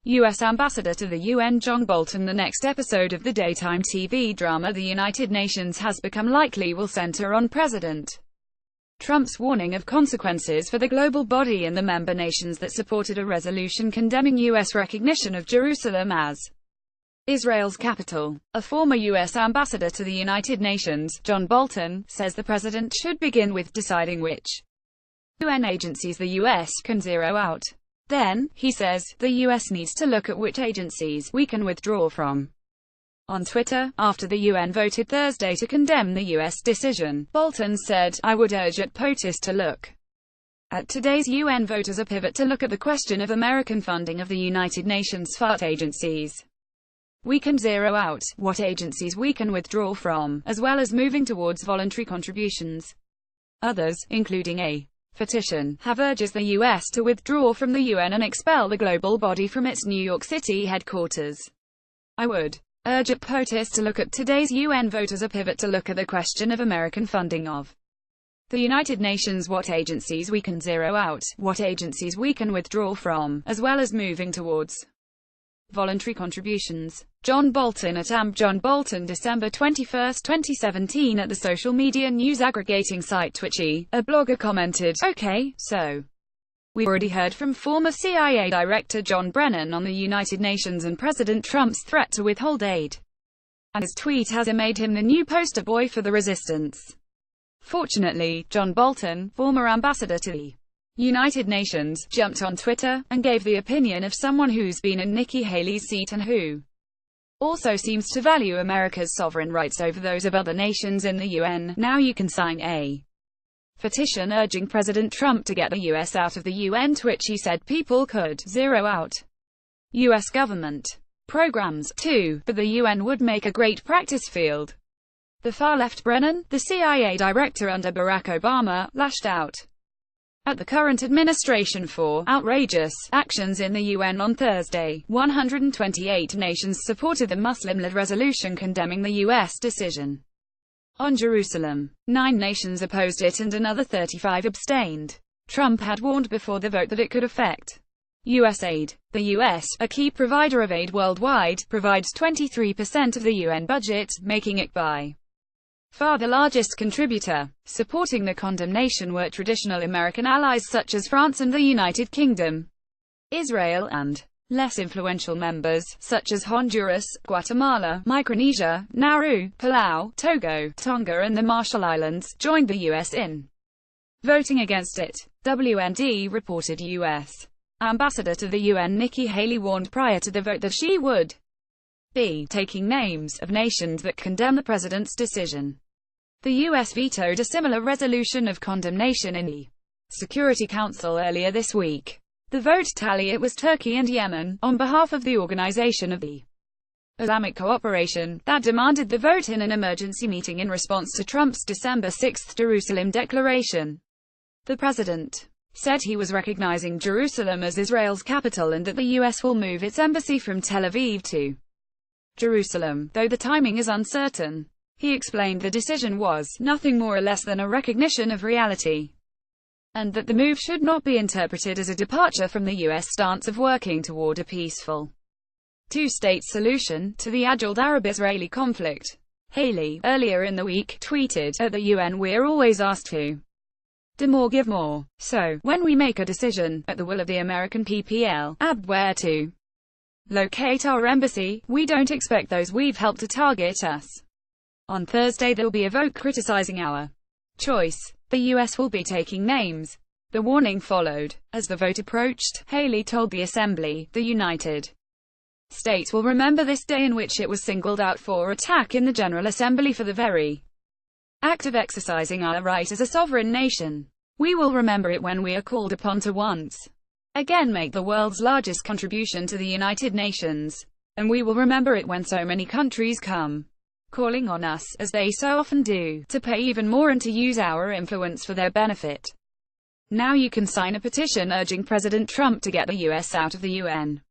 U.S. Ambassador to the UN John Bolton. The next episode of the daytime TV drama The United Nations Has Become Likely will center on President Trump's warning of consequences for the global body and the member nations that supported a resolution condemning U.S. recognition of Jerusalem as Israel's capital. A former U.S. ambassador to the United Nations, John Bolton, says the president should begin with deciding which UN agencies the U.S. can zero out. Then, he says, the U.S. needs to look at which agencies we can withdraw from. On Twitter, after the UN voted Thursday to condemn the U.S. decision, Bolton said, "I would urge at POTUS to look at today's UN vote as a pivot to look at the question of American funding of the United Nations what agencies we can zero out, what agencies we can withdraw from, as well as moving towards voluntary contributions." Others, including a petition, have urged the U.S. to withdraw from the UN and expel the global body from its New York City headquarters. "I would urge at POTUS to look at today's UN vote as a pivot to look at the question of American funding of the United Nations, what agencies we can zero out, what agencies we can withdraw from, as well as moving towards voluntary contributions." John Bolton at John Bolton, December 21, 2017. At the social media news aggregating site Twitchy, a blogger commented, "Okay, so we already heard from former CIA Director John Brennan on the United Nations and President Trump's threat to withhold aid. And his tweet has made him the new poster boy for the resistance." Fortunately, John Bolton, former ambassador to the United Nations, jumped on Twitter and gave the opinion of someone who's been in Nikki Haley's seat and who also seems to value America's sovereign rights over those of other nations in the UN. "Now you can sign a petition urging President Trump to get the U.S. out of the UN," to which he said people could zero out U.S. government programs, too, but the UN would make a great practice field. The far-left Brennan, the CIA director under Barack Obama, lashed out at the current administration for outrageous actions in the UN on Thursday. 128 nations supported the Muslim-led resolution condemning the U.S. decision on Jerusalem. 9 nations opposed it and another 35 abstained. Trump had warned before the vote that it could affect U.S. aid. The U.S., a key provider of aid worldwide, provides 23% of the UN budget, making it by far the largest contributor. Supporting the condemnation were traditional American allies such as France and the United Kingdom, Israel, and less influential members, such as Honduras, Guatemala, Micronesia, Nauru, Palau, Togo, Tonga and the Marshall Islands, joined the U.S. in voting against it. WND reported U.S. Ambassador to the UN Nikki Haley warned prior to the vote that she would be taking names of nations that condemn the president's decision. The U.S. vetoed a similar resolution of condemnation in the Security Council earlier this week. The vote tally, it was Turkey and Yemen, on behalf of the Organization of the Islamic Cooperation, that demanded the vote in an emergency meeting in response to Trump's December 6 Jerusalem declaration. The president said he was recognizing Jerusalem as Israel's capital and that the U.S. will move its embassy from Tel Aviv to Jerusalem, though the timing is uncertain. He explained the decision was nothing more or less than a recognition of reality, and that the move should not be interpreted as a departure from the U.S. stance of working toward a peaceful two-state solution to the age-old Arab-Israeli conflict. Haley, earlier in the week, tweeted, "At the UN we're always asked to do more, give more. So, when we make a decision, at the will of the American PPL, where to locate our embassy, we don't expect those we've helped to target us. On Thursday there'll be a vote criticizing our choice. The U.S. will be taking names." The warning followed. As the vote approached, Haley told the Assembly, "The United States will remember this day in which it was singled out for attack in the General Assembly for the very act of exercising our right as a sovereign nation. We will remember it when we are called upon to once again make the world's largest contribution to the United Nations. And we will remember it when so many countries come calling on us, as they so often do, to pay even more and to use our influence for their benefit. Now you can sign a petition urging President Trump to get the U.S. out of the UN."